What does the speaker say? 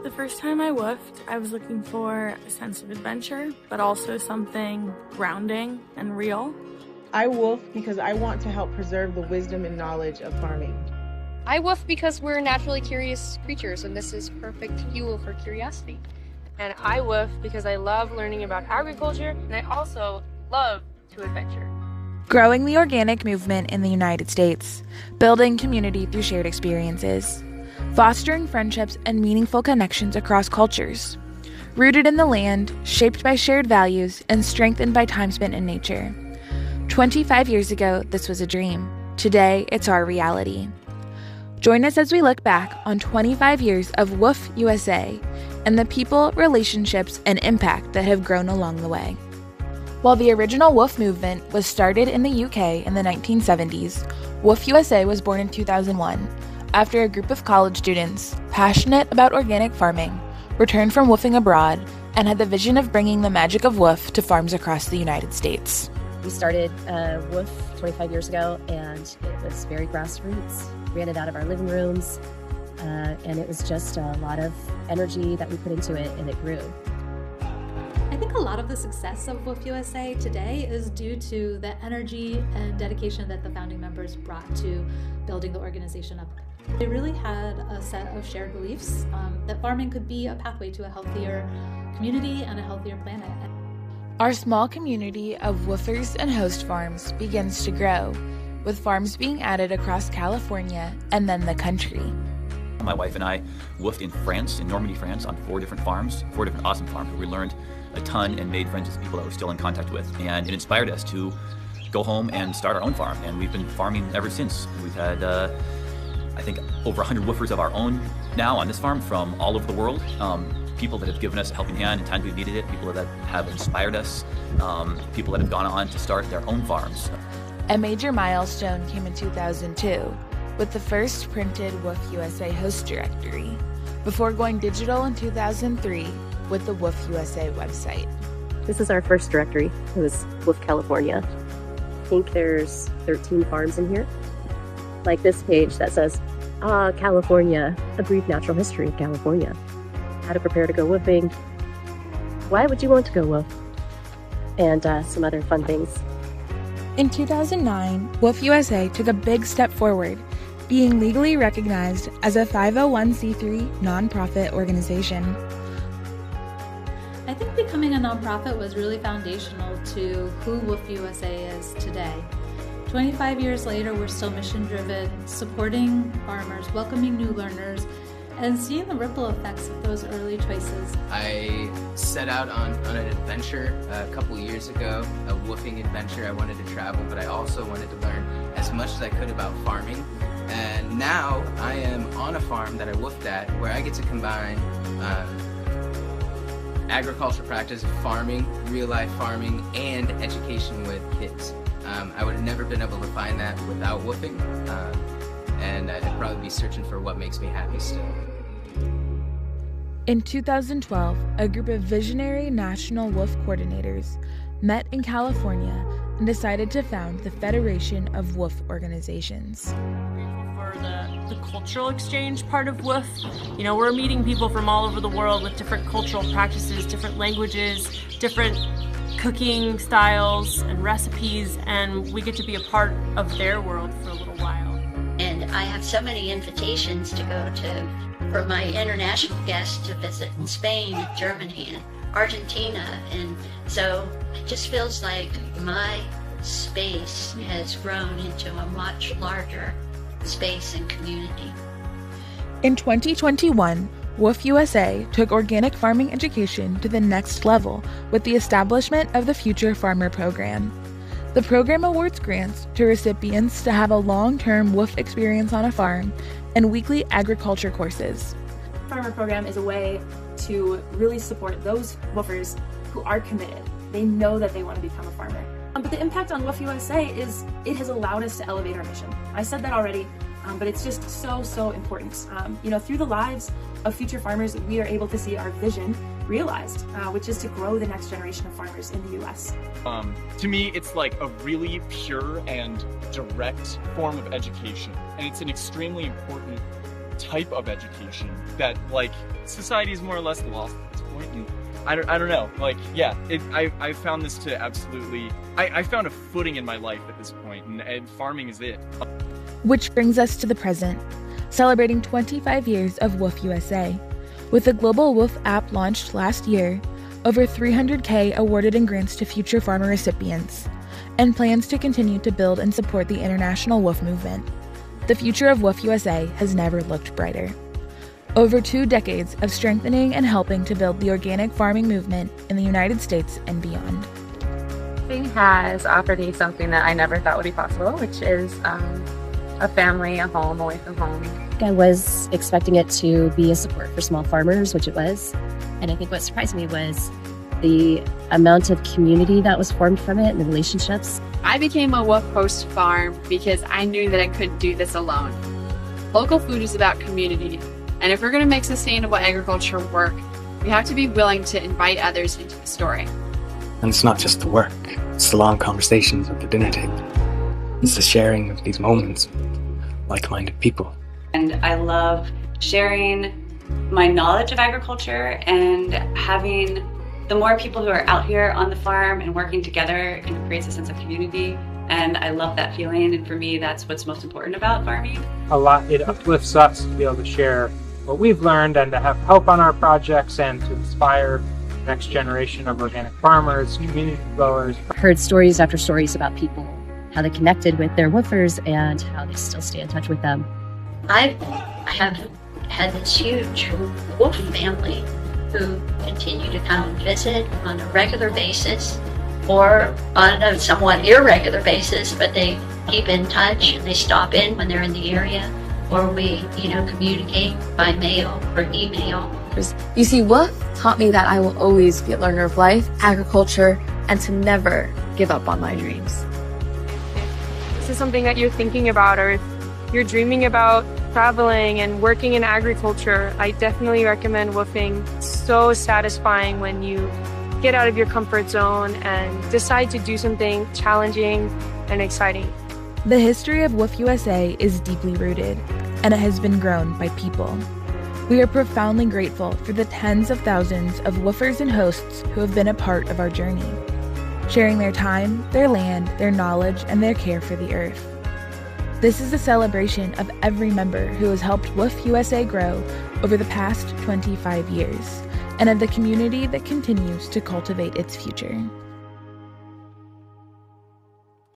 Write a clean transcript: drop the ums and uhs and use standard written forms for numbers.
The first time I woofed, I was looking for a sense of adventure, but also something grounding and real. I woof because I want to help preserve the wisdom and knowledge of farming. I woof because we're naturally curious creatures, and this is perfect fuel for curiosity. And I woof because I love learning about agriculture, and I also love to adventure. Growing the organic movement in the United States, building community through shared experiences, fostering friendships and meaningful connections across cultures, rooted in the land, shaped by shared values, and strengthened by time spent in nature. 25 years ago, this was a dream. Today, it's our reality. Join us as we look back on 25 years of WWOOF-USA and the people, relationships, and impact that have grown along the way. While the original WWOOF movement was started in the UK in the 1970s, WWOOF-USA was born in 2001 after a group of college students, passionate about organic farming, returned from woofing abroad and had the vision of bringing the magic of woof to farms across the United States. We started WWOOF 25 years ago, and it was very grassroots. We ran it out of our living rooms, and it was just a lot of energy that we put into it, and it grew. I think a lot of the success of WWOOF-USA today is due to the energy and dedication that the founding members brought to building the organization up. They really had a set of shared beliefs that farming could be a pathway to a healthier community and a healthier planet. Our small community of woofers and host farms begins to grow, with farms being added across California and then the country. My wife and I woofed in France, in Normandy, France, on 4 different farms, 4 different awesome farms, where we learned a ton and made friends with people that we're still in contact with. And it inspired us to go home and start our own farm. And we've been farming ever since. We've had, I think, over 100 woofers of our own now on this farm from all over the world. People that have given us a helping hand in times we've needed it, people that have inspired us, people that have gone on to start their own farms. A major milestone came in 2002 with the first printed WWOOF-USA host directory, before going digital in 2003 with the WWOOF-USA website. This is our first directory. It was WWOOF California. I think there's 13 farms in here. Like this page that says, California, a brief natural history of California. How to prepare to go woofing. Why would you want to go woof? And some other fun things. In 2009, WWOOF-USA took a big step forward, being legally recognized as a 501c3 nonprofit organization. I think becoming a nonprofit was really foundational to who WWOOF-USA is today. 25 years later, we're still mission-driven, supporting farmers, welcoming new learners, and seeing the ripple effects of those early choices. I set out on an adventure a couple years ago, a woofing adventure. I wanted to travel, but I also wanted to learn as much as I could about farming. And now I am on a farm that I woofed at, where I get to combine agriculture practice, farming, real-life farming, and education with kids. I would have never been able to find that without woofing. And I'd probably be searching for what makes me happy still. In 2012, a group of visionary national WWOOF coordinators met in California and decided to found the Federation of WWOOF Organizations. For the cultural exchange part of WWOOF, you know, we're meeting people from all over the world with different cultural practices, different languages, different cooking styles and recipes, and we get to be a part of their world for a little while. And I have so many invitations to go to for my international guests to visit in Spain, Germany, and Argentina. And so it just feels like my space has grown into a much larger space and community. In 2021, WWOOF-USA took organic farming education to the next level with the establishment of the Future Farmer Program. The program awards grants to recipients to have a long-term WWOOF experience on a farm and weekly agriculture courses. The Farmer Program is a way to really support those woofers who are committed. They know that they want to become a farmer. But the impact on WWOOF-USA is it has allowed us to elevate our mission. I said that already, but it's just so important. You know, through the lives of future farmers, we are able to see our vision realized, which is to grow the next generation of farmers in the U.S. To me, it's like a really pure and direct form of education, and it's an extremely important type of education that like society is more or less lost at this point. And I don't know. Like, yeah, I found this to absolutely. I found a footing in my life at this point, and farming is it. Which brings us to the present, celebrating 25 years of WWOOF-USA. With the global WWOOF app launched last year, over $300K awarded in grants to future farmer recipients, and plans to continue to build and support the international WWOOF movement. The future of WWOOF-USA has never looked brighter. Over 2 decades of strengthening and helping to build the organic farming movement in the United States and beyond. WWOOFing has offered me something that I never thought would be possible, which is a family, a home away from home. I was expecting it to be a support for small farmers, which it was. And I think what surprised me was the amount of community that was formed from it and the relationships. I became a WWOOF host farm because I knew that I couldn't do this alone. Local food is about community, and if we're going to make sustainable agriculture work, we have to be willing to invite others into the story. And it's not just the work, it's the long conversations at the dinner table. It's the sharing of these moments with like-minded people. And I love sharing my knowledge of agriculture and having the more people who are out here on the farm and working together, it creates a sense of community. And I love that feeling. And for me, that's what's most important about farming. It uplifts us to be able to share what we've learned and to have help on our projects and to inspire the next generation of organic farmers, community growers. I heard stories after stories about people, how they connected with their WWOOFers and how they still stay in touch with them. I have had this huge WWOOF family who continue to come and visit on a regular basis or on a somewhat irregular basis, but they keep in touch and they stop in when they're in the area, or we, communicate by mail or email. You see, WWOOF taught me that I will always be a learner of life, agriculture, and to never give up on my dreams. If this is something that you're thinking about, or if you're dreaming about traveling and working in agriculture, I definitely recommend WWOOFing. It's so satisfying when you get out of your comfort zone and decide to do something challenging and exciting. The history of WWOOF-USA is deeply rooted, and it has been grown by people. We are profoundly grateful for the tens of thousands of WWOOFers and hosts who have been a part of our journey, sharing their time, their land, their knowledge, and their care for the earth. This is a celebration of every member who has helped WWOOF-USA grow over the past 25 years, and of the community that continues to cultivate its future.